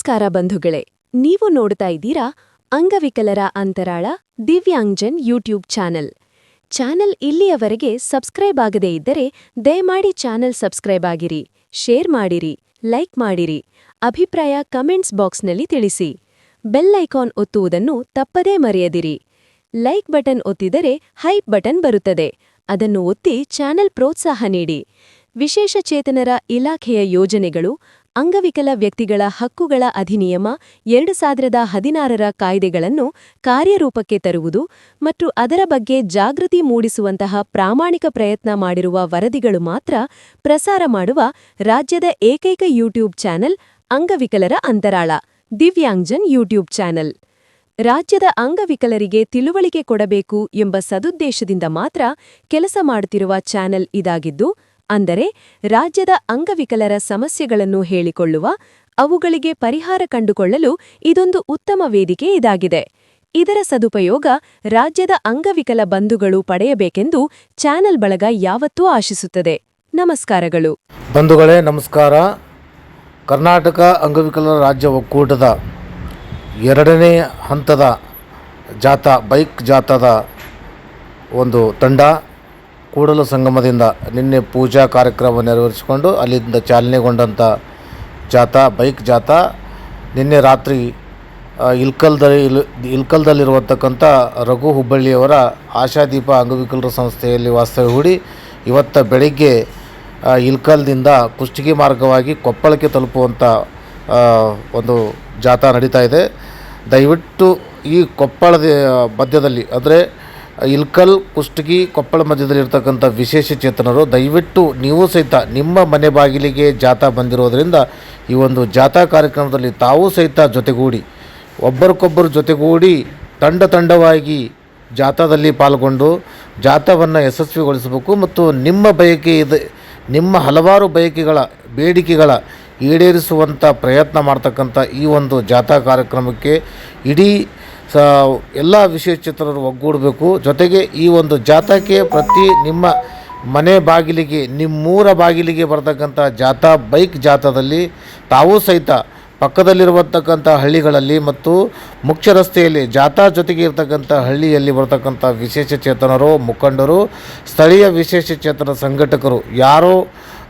ನಮಸ್ಕಾರ ಬಂಧುಗಳೇ, ನೀವು ನೋಡ್ತಾ ಇದ್ದೀರಾ ಅಂಗವಿಕಲರ ಅಂತರಾಳ ದಿವ್ಯಾಂಗ್ಜನ್ ಯೂಟ್ಯೂಬ್ ಚಾನೆಲ್ ಇಲ್ಲಿಯವರೆಗೆ ಸಬ್ಸ್ಕ್ರೈಬ್ ಆಗದೇ ಇದ್ದರೆ ದಯಮಾಡಿ ಚಾನೆಲ್ ಸಬ್ಸ್ಕ್ರೈಬ್ ಆಗಿರಿ, ಶೇರ್ ಮಾಡಿರಿ, ಲೈಕ್ ಮಾಡಿರಿ, ಅಭಿಪ್ರಾಯ ಕಮೆಂಟ್ಸ್ ಬಾಕ್ಸ್ನಲ್ಲಿ ತಿಳಿಸಿ. ಬೆಲ್ ಐಕಾನ್ ಒತ್ತುವುದನ್ನು ತಪ್ಪದೇ ಮರೆಯದಿರಿ. ಲೈಕ್ ಬಟನ್ ಒತ್ತಿದರೆ ಹೈಪ್ ಬಟನ್ ಬರುತ್ತದೆ, ಅದನ್ನು ಒತ್ತಿ ಚಾನೆಲ್ ಪ್ರೋತ್ಸಾಹ ನೀಡಿ. ವಿಶೇಷ ಚೇತನರ ಇಲಾಖೆಯ ಯೋಜನೆಗಳು, ಅಂಗವಿಕಲ ವ್ಯಕ್ತಿಗಳ ಹಕ್ಕುಗಳ ಅಧಿನಿಯಮ 2016ರ ಕಾಯ್ದೆಗಳನ್ನು ಕಾರ್ಯರೂಪಕ್ಕೆ ತರುವುದು ಮತ್ತು ಅದರ ಬಗ್ಗೆ ಜಾಗೃತಿ ಮೂಡಿಸುವಂತಹ ಪ್ರಾಮಾಣಿಕ ಪ್ರಯತ್ನ ಮಾಡಿರುವ ವರದಿಗಳು ಮಾತ್ರ ಪ್ರಸಾರ ಮಾಡುವ ರಾಜ್ಯದ ಏಕೈಕ ಯೂಟ್ಯೂಬ್ ಚಾನೆಲ್ ಅಂಗವಿಕಲರ ಅಂತರಾಳ ದಿವ್ಯಾಂಗ್ಜನ್ ಯೂಟ್ಯೂಬ್ ಚಾನೆಲ್. ರಾಜ್ಯದ ಅಂಗವಿಕಲರಿಗೆ ತಿಳುವಳಿಕೆ ಕೊಡಬೇಕು ಎಂಬ ಸದುದ್ದೇಶದಿಂದ ಮಾತ್ರ ಕೆಲಸ ಮಾಡುತ್ತಿರುವ ಚಾನೆಲ್ ಇದಾಗಿದ್ದು, ಅಂದರೆ ರಾಜ್ಯದ ಅಂಗವಿಕಲರ ಸಮಸ್ಯೆಗಳನ್ನು ಹೇಳಿಕೊಳ್ಳುವ, ಅವುಗಳಿಗೆ ಪರಿಹಾರ ಕಂಡುಕೊಳ್ಳಲು ಇದೊಂದು ಉತ್ತಮ ವೇದಿಕೆ ಇದಾಗಿದೆ. ಇದರ ಸದುಪಯೋಗ ರಾಜ್ಯದ ಅಂಗವಿಕಲ ಬಂಧುಗಳು ಪಡೆಯಬೇಕೆಂದು ಚಾನೆಲ್ ಬಳಗ ಯಾವತ್ತೂ ಆಶಿಸುತ್ತದೆ. ನಮಸ್ಕಾರಗಳು ಬಂಧುಗಳೇ, ನಮಸ್ಕಾರ. ಕರ್ನಾಟಕ ಅಂಗವಿಕಲರ ರಾಜ್ಯ ಒಕ್ಕೂಟದ 2ನೇ ಹಂತದ ಬೈಕ್ ಜಾಥಾದ ಒಂದು ತಂಡ ಕೂಡಲ ಸಂಗಮದಿಂದ ನಿನ್ನೆ ಪೂಜಾ ಕಾರ್ಯಕ್ರಮ ನೆರವೇರಿಸಿಕೊಂಡು ಅಲ್ಲಿಂದ ಚಾಲನೆಗೊಂಡಂಥ ಬೈಕ್ ಜಾಥಾ ನಿನ್ನೆ ರಾತ್ರಿ ಇಲ್ಕಲ್ದಲ್ಲಿರುವಂತಕ್ಕಂಥ ರಘು ಹುಬ್ಬಳ್ಳಿಯವರ ಆಶಾದೀಪ ಅಂಗವಿಕಲರ ಸಂಸ್ಥೆಯಲ್ಲಿ ವಾಸ್ತವ್ಯ ಹೂಡಿ ಇವತ್ತು ಬೆಳಿಗ್ಗೆ ಇಲ್ಕಲ್ದಿಂದ ಕುಷ್ಟಗಿ ಮಾರ್ಗವಾಗಿ ಕೊಪ್ಪಳಕ್ಕೆ ತಲುಪುವಂಥ ಒಂದು ಜಾಥಾ ನಡೀತಾ ಇದೆ. ದಯವಿಟ್ಟು ಈ ಕೊಪ್ಪಳದ ಮಧ್ಯದಲ್ಲಿ, ಅಂದರೆ ಇಲ್ಕಲ್ ಕುಷ್ಟಗಿ ಕೊಪ್ಪಳ ಮಧ್ಯದಲ್ಲಿರ್ತಕ್ಕಂಥ ವಿಶೇಷ ಚೇತನರು ದಯವಿಟ್ಟು ನೀವು ಸಹಿತ ನಿಮ್ಮ ಮನೆ ಬಾಗಿಲಿಗೆ ಜಾಥಾ ಬಂದಿರೋದರಿಂದ ಈ ಒಂದು ಜಾಥಾ ಕಾರ್ಯಕ್ರಮದಲ್ಲಿ ತಾವೂ ಸಹಿತ ಜೊತೆಗೂಡಿ, ಒಬ್ಬರಿಗೊಬ್ಬರು ಜೊತೆಗೂಡಿ ತಂಡವಾಗಿ ಜಾಥಾದಲ್ಲಿ ಪಾಲ್ಗೊಂಡು ಜಾಥಾವನ್ನು ಯಶಸ್ವಿಗೊಳಿಸಬೇಕು ಮತ್ತು ನಿಮ್ಮ ಬಯಕೆ ಇದೆ, ನಿಮ್ಮ ಹಲವಾರು ಬೇಡಿಕೆಗಳ ಈಡೇರಿಸುವಂಥ ಪ್ರಯತ್ನ ಮಾಡ್ತಕ್ಕಂಥ ಈ ಒಂದು ಜಾಥಾ ಕಾರ್ಯಕ್ರಮಕ್ಕೆ ಇಡೀ ಎಲ್ಲ ವಿಶೇಷಚೇತನರು ಒಗ್ಗೂಡಬೇಕು. ಜೊತೆಗೆ ಈ ಒಂದು ಜಾಥಾಕ್ಕೆ ನಿಮ್ಮ ಮನೆ ಬಾಗಿಲಿಗೆ, ನಿಮ್ಮೂರ ಬಾಗಿಲಿಗೆ ಬರ್ತಕ್ಕಂಥ ಬೈಕ್ ಜಾಥಾದಲ್ಲಿ ತಾವೂ ಸಹಿತ ಪಕ್ಕದಲ್ಲಿರುವಂತಕ್ಕಂಥ ಹಳ್ಳಿಗಳಲ್ಲಿ ಮತ್ತು ಮುಖ್ಯ ರಸ್ತೆಯಲ್ಲಿ ಜಾಥಾ ಜೊತೆಗೆ ಇರತಕ್ಕಂಥ ಹಳ್ಳಿಯಲ್ಲಿ ಬರ್ತಕ್ಕಂಥ ವಿಶೇಷ ಚೇತನರು, ಮುಖಂಡರು, ಸ್ಥಳೀಯ ವಿಶೇಷ ಚೇತನ ಸಂಘಟಕರು, ಯಾರೋ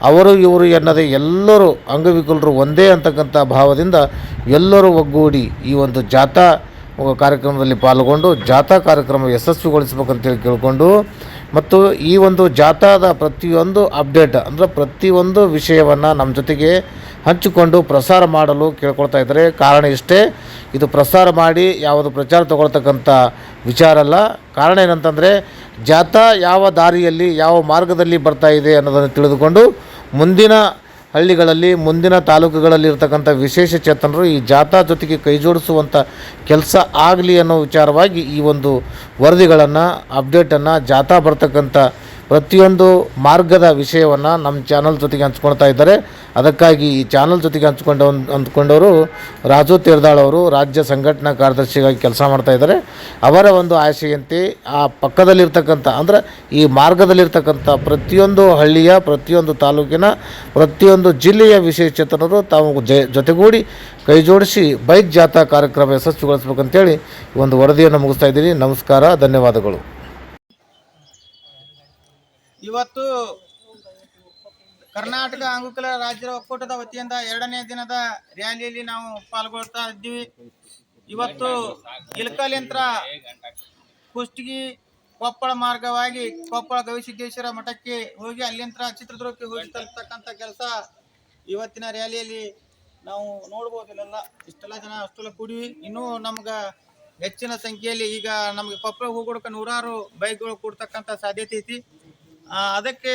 ಅವರು ಇವರು ಎನ್ನದೇ ಎಲ್ಲರೂ ಅಂಗವಿಕಲರು ಒಂದೇ ಅಂತಕ್ಕಂಥ ಭಾವದಿಂದ ಎಲ್ಲರೂ ಒಗ್ಗೂಡಿ ಈ ಒಂದು ಜಾಥಾ ಕಾರ್ಯಕ್ರಮದಲ್ಲಿ ಪಾಲ್ಗೊಂಡು ಜಾಥಾ ಕಾರ್ಯಕ್ರಮ ಯಶಸ್ವಿಗೊಳಿಸಬೇಕಂತೇಳಿ ಕೇಳಿಕೊಂಡು, ಮತ್ತು ಈ ಒಂದು ಜಾಥಾದ ಪ್ರತಿಯೊಂದು ಅಪ್ಡೇಟ್, ಅಂದರೆ ಪ್ರತಿಯೊಂದು ವಿಷಯವನ್ನು ನಮ್ಮ ಜೊತೆಗೆ ಹಂಚಿಕೊಂಡು ಪ್ರಸಾರ ಮಾಡಲು ಕೇಳ್ಕೊಳ್ತಾ ಇದ್ದಾರೆ. ಕಾರಣ ಇಷ್ಟೇ, ಇದು ಪ್ರಸಾರ ಮಾಡಿ ಯಾವುದು ಪ್ರಚಾರ ತಗೊಳ್ತಕ್ಕಂಥ ವಿಚಾರ ಅಲ್ಲ. ಕಾರಣ ಏನಂತಂದರೆ, ಜಾಥಾ ಯಾವ ದಾರಿಯಲ್ಲಿ ಯಾವ ಮಾರ್ಗದಲ್ಲಿ ಬರ್ತಾ ಇದೆ ಅನ್ನೋದನ್ನು ತಿಳಿದುಕೊಂಡು ಮುಂದಿನ ಹಳ್ಳಿಗಳಲ್ಲಿ, ಮುಂದಿನ ತಾಲೂಕುಗಳಲ್ಲಿ ಇರ್ತಕ್ಕಂಥ ವಿಶೇಷ ಚೇತನರು ಈ ಜಾಥಾ ಜೊತೆಗೆ ಕೈ ಜೋಡಿಸುವಂಥ ಕೆಲಸ ಆಗಲಿ ಅನ್ನೋ ವಿಚಾರವಾಗಿ ಈ ಒಂದು ವರದಿಗಳನ್ನು, ಅಪ್ಡೇಟನ್ನು, ಜಾಥಾ ಬರ್ತಕ್ಕಂಥ ಪ್ರತಿಯೊಂದು ಮಾರ್ಗದ ವಿಷಯವನ್ನು ನಮ್ಮ ಚಾನಲ್ ಜೊತೆಗೆ ಹಂಚ್ಕೊಳ್ತಾ ಇದ್ದಾರೆ. ಅದಕ್ಕಾಗಿ ಈ ಚಾನಲ್ ಜೊತೆಗೆ ಅಂದ್ಕೊಂಡವರು ರಾಜು ತೇರ್ದಾಳ್ ಅವರು ರಾಜ್ಯ ಸಂಘಟನಾ ಕಾರ್ಯದರ್ಶಿಯಾಗಿ ಕೆಲಸ ಮಾಡ್ತಾ ಇದ್ದಾರೆ. ಅವರ ಒಂದು ಆಶೆಯಂತೆ ಆ ಪಕ್ಕದಲ್ಲಿರ್ತಕ್ಕಂಥ, ಅಂದರೆ ಈ ಮಾರ್ಗದಲ್ಲಿರ್ತಕ್ಕಂಥ ಪ್ರತಿಯೊಂದು ಹಳ್ಳಿಯ, ಪ್ರತಿಯೊಂದು ತಾಲೂಕಿನ, ಪ್ರತಿಯೊಂದು ಜಿಲ್ಲೆಯ ವಿಶೇಷಚೇತನರು ತಾವು ಜೊತೆಗೂಡಿ ಕೈ ಜೋಡಿಸಿ ಬೈಕ್ ಜಾಥಾ ಕಾರ್ಯಕ್ರಮ ಯಶಸ್ವಿಗೊಳಿಸಬೇಕಂತೇಳಿ ಒಂದು ವರದಿಯನ್ನು ಮುಗಿಸ್ತಾ ಇದ್ದೀನಿ. ನಮಸ್ಕಾರ, ಧನ್ಯವಾದಗಳು. ಇವತ್ತು ಕರ್ನಾಟಕ ಅಂಗವಿಕಲರ ರಾಜ್ಯದ ಒಕ್ಕೂಟದ ವತಿಯಿಂದ 2ನೇ ದಿನದ ರ್ಯಾಲಿಯಲ್ಲಿ ನಾವು ಪಾಲ್ಗೊಳ್ತಾ ಇದ್ದೀವಿ. ಇವತ್ತು ಇಲ್ಕಲ್ ಯಂತ್ರ ಕುಷ್ಟಗಿ ಕೊಪ್ಪಳ ಮಾರ್ಗವಾಗಿ ಕೊಪ್ಪಳ ಗವಿಸಿದ್ದೇಶ್ವರ ಮಠಕ್ಕೆ ಹೋಗಿ ಅಲ್ಲಿಂದ ಚಿತ್ರದುರ್ಗಕ್ಕೆ ಹೋಗಿ ತಲುಪತಕ್ಕಂಥ ಕೆಲಸ ಇವತ್ತಿನ ರ್ಯಾಲಿಯಲ್ಲಿ ನಾವು ನೋಡ್ಬೋದು. ಇಷ್ಟೆಲ್ಲ ಜನ ಅಷ್ಟೆಲ್ಲ ಕೂಡಿವಿ. ಇನ್ನೂ ನಮ್ಗೆ ಹೆಚ್ಚಿನ ಸಂಖ್ಯೆಯಲ್ಲಿ ಈಗ ನಮಗೆ ಕೊಪ್ಪಳ ಹೋಗೋದಕ್ಕೆ 100 ಬೈಕ್ಗಳು ಕೂಡ್ತಕ್ಕಂಥ ಸಾಧ್ಯತೆ ಐತಿ. ಅದಕ್ಕೆ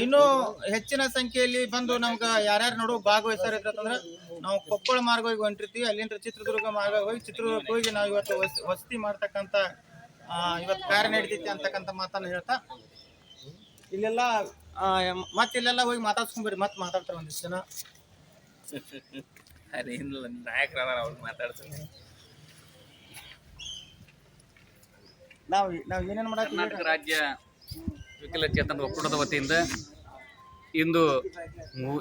ಇನ್ನೂ ಹೆಚ್ಚಿನ ಸಂಖ್ಯೆಯಲ್ಲಿ ಬಂದು ನಮ್ಗೆ ಯಾರ್ಯಾರು ನೋಡು ಭಾಗವಹಿಸ್ತಾರಂತಂದ್ರೆ ನಾವು ಕೊಪ್ಪಳ ಮಾರ್ಗವಾಗಿ ಹೊಂಟಿರ್ತೀವಿ. ಅಲ್ಲಿಂದ ಚಿತ್ರದುರ್ಗ ಮಾರ್ಗ ಹೋಗಿ ಚಿತ್ರದುರ್ಗಕ್ಕೆ ಹೋಗಿ ನಾವು ಇವತ್ತು ವಸತಿ ಮಾಡ್ತಕ್ಕಂಥ ಇವತ್ತು ಕಾರ್ಯ ನಡೀತೈತಿ ಅಂತಕ್ಕಂಥ ಮಾತನ್ನು ಹೇಳ್ತಾ ಇಲ್ಲೆಲ್ಲ ಇಲ್ಲೆಲ್ಲ ಹೋಗಿ ಮಾತಾಡ್ಸ್ಕೊಂಡ್ಬರ್ರಿ. ಮತ್ತೆ ಮಾತಾಡ್ತಾರೆ ಒಂದಿಷ್ಟು ಜನ ನಾವು ಏನೇನು ಮಾಡಕ್ಕೆ ಕರ್ನಾಟಕ ರಾಜ್ಯ ವಿಕಲಚೇತನರ ಒಕ್ಕೂಟದ ವತಿಯಿಂದ ಇಂದು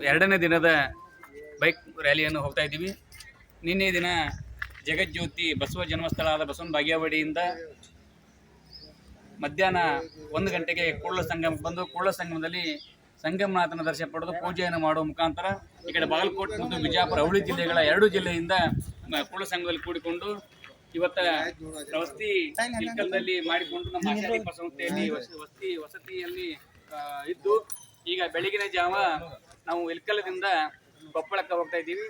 2ನೇ ದಿನದ ಬೈಕ್ ರ್ಯಾಲಿಯನ್ನು ಹೋಗ್ತಾ ಇದ್ದೀವಿ. ನಿನ್ನೆ ದಿನ ಜಗಜ್ಯೋತಿ ಬಸವ ಜನ್ಮಸ್ಥಳ ಆದ ಬಸವನ ಬಾಗೇವಾಡಿಯಿಂದ ಮಧ್ಯಾಹ್ನ 1 ಗಂಟೆಗೆ ಕೂಡಲ ಸಂಗಮ ಬಂದು ಕೂಡಲ ಸಂಗಮದಲ್ಲಿ ಸಂಗಮನಾಥನ ದರ್ಶನ ಪಡೆದು ಪೂಜೆಯನ್ನು ಮಾಡುವ ಮುಖಾಂತರ ಈ ಕಡೆ ಬಾಗಲಕೋಟೆ ಮತ್ತು ಬಿಜಾಪುರ ಹುಳಿ ಜಿಲ್ಲೆಗಳ 2 ಜಿಲ್ಲೆಯಿಂದ ಕೂಡಲ ಸಂಗಮದಲ್ಲಿ ಕೂಡಿಕೊಂಡು ಇವತ್ತ ವಸತಿ ಇಲ್ಕಲ್ದಲ್ಲಿ ಮಾಡಿಕೊಂಡು ನಮ್ಮ ಆಶಾದೀಪ ಸಂಸ್ಥೆಯಲ್ಲಿ ವಸತಿಯಲ್ಲಿ ಇದ್ದು ಈಗ ಬೆಳಗಿನ ಜಾವ ನಾವು ಇಲ್ಕಲದಿಂದ ಕೊಪ್ಪಳಕ್ಕೆ ಹೋಗ್ತಾ ಇದ್ದೀವಿ.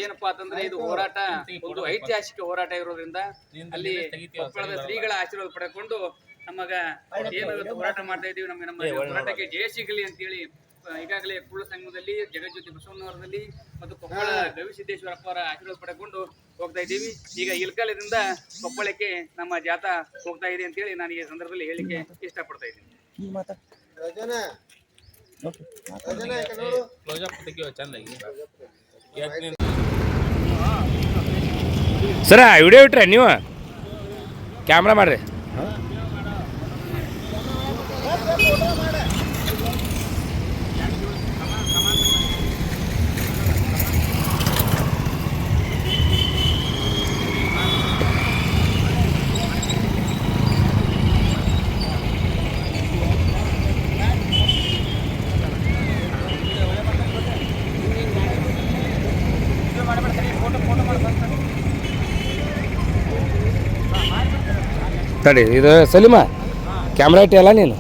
ಏನಪ್ಪಾ ಅಂತಂದ್ರೆ ಇದು ಹೋರಾಟ ಒಂದು ಐತಿಹಾಸಿಕ ಹೋರಾಟ ಇರೋದ್ರಿಂದ ಅಲ್ಲಿ ಕೊಪ್ಪಳದ ಶ್ರೀಗಳ ಆಶೀರ್ವಾದ ಪಡೆದುಕೊಂಡು ನಮಗ ಏನು ಹೋರಾಟ ಮಾಡ್ತಾ ಇದ್ದೀವಿ, ನಮ್ಮ ಹೋರಾಟಕ್ಕೆ ಜಯ ಸಿಗಲಿ ಅಂತೇಳಿ ಈಗಾಗಲೇ ಕೂಡಲ ಸಂಗಮದಲ್ಲಿ ಜಗಜ್ಯೋತಿ ಬಸವಣ್ಣವರದಲ್ಲಿ ಮತ್ತು ಕೊಪ್ಪಳ ಗವಿಸಿದ್ದೇಶ್ವರಪ್ಪ ಅವರ ಆಶೀರ್ವಾದ ಪಡೆದುಕೊಂಡು ಹೋಗ್ತಾ ಇದ್ದೀವಿ. ಈಗ ಇಲ್ಕಲದಿಂದ ಕೊಪ್ಪಳಕ್ಕೆ ನಮ್ಮ ಜಾಥಾ ಹೋಗ್ತಾ ಇದೆ ಅಂತೇಳಿ ನಾನು ಈ ಸಂದರ್ಭದಲ್ಲಿ ಹೇಳಿಕೆ ಇಷ್ಟಪಡ್ತಾ ಇದ್ದೀನಿ. ಸರ ವಿಡಿಯೋ ಇಟ್ರೆ ನೀವು ಕ್ಯಾಮ್ರಾ ಮಾಡ್ರಿ. ತಡಿ ಇದು ಸಲೀಮ ಕ್ಯಾಮ್ರಾ ಇಟ್ಟಿಯಲ್ಲ ನೀನು.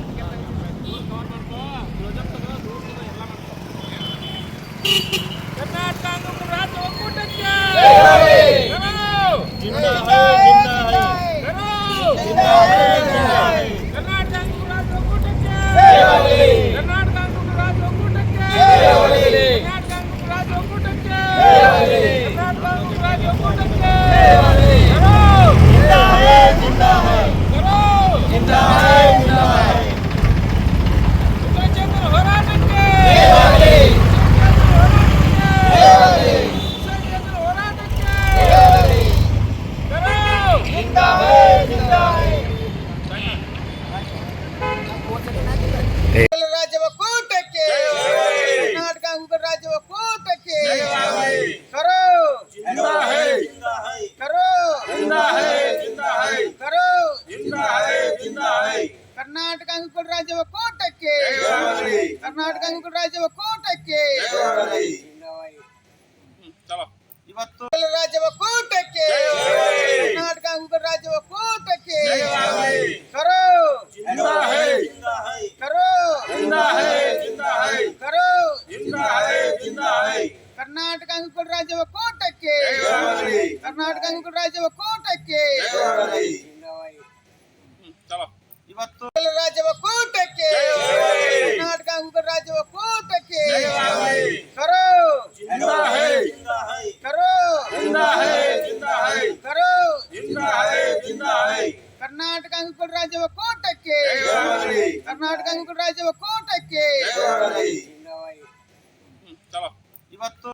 ರಾಜ್ಯ ಒಕ್ಕೂಟಕ್ಕೆ, ಕರ್ನಾಟಕ ರಾಜ್ಯ ಒಕ್ಕೂಟಕ್ಕೆ ಕರೋ ಕರೋ ಕರೋ ಕರ್ನಾಟಕ ರಾಜ್ಯ ಒಕ್ಕೂಟಕ್ಕೆ, ಕರ್ನಾಟಕ ರಾಜ್ಯ ಒಕ್ಕೂಟಕ್ಕೆ ಇವತ್ತು ರಾಜ್ಯ ಒಕ್ಕೂಟಕ್ಕೆ, ಕರ್ನಾಟಕ ರಾಜ್ಯ ಒಕ್ಕೂಟಕ್ಕೆ ಕರೋ ಕರೋ ಕರೋ ಕರ್ನಾಟಕ ರಾಜ್ಯ ಒಕ್ಕೂಟಕ್ಕೆ, ಕರ್ನಾಟಕ ರಾಜ್ಯ ಒಕ್ಕೂಟಕ್ಕೆ ಇವತ್ತು ರಾಜ್ಯ ಒಕ್ಕೂಟಕ್ಕೆ, ಕರ್ನಾಟಕ ರಾಜ್ಯ ಒಕ್ಕೂಟಕ್ಕೆ ಕರೋ ಕರೋ ಕರೋ ಕರ್ನಾಟಕ ರಾಜ್ಯ ಒಕ್ಕೂಟಕ್ಕೆ, ಕರ್ನಾಟಕ ರಾಜ್ಯ ಒಕ್ಕೂಟಕ್ಕೆ ಇವತ್ತು